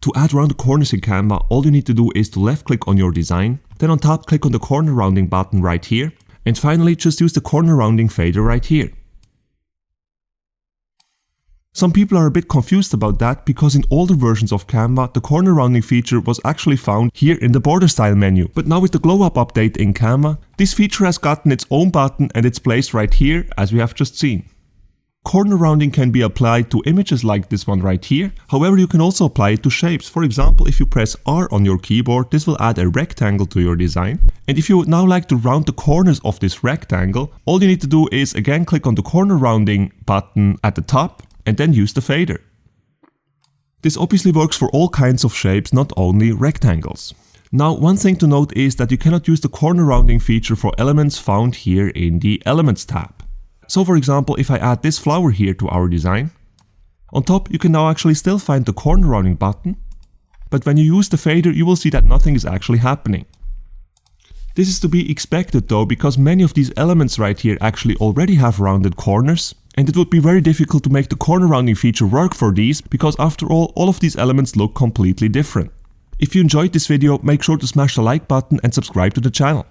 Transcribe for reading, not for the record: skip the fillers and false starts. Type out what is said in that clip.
To add rounded corners in Canva, all you need to do is to left click on your design, then on top click on the corner rounding button right here, and finally just use the corner rounding fader right here. Some people are a bit confused about that because in older versions of Canva, the corner rounding feature was actually found here in the border style menu. But now with the glow up update in Canva, this feature has gotten its own button and it's placed right here as we have just seen. Corner rounding can be applied to images like this one right here. However, you can also apply it to shapes. For example, if you press R on your keyboard, this will add a rectangle to your design. And if you would now like to round the corners of this rectangle, all you need to do is again click on the corner rounding button at the top and then use the fader. This obviously works for all kinds of shapes, not only rectangles. Now, one thing to note is that you cannot use the corner rounding feature for elements found here in the Elements tab. So for example, if I add this flower here to our design, on top you can now actually still find the corner rounding button, but when you use the fader you will see that nothing is actually happening. This is to be expected though, because many of these elements right here actually already have rounded corners, and it would be very difficult to make the corner rounding feature work for these, because after all of these elements look completely different. If you enjoyed this video, make sure to smash the like button and subscribe to the channel.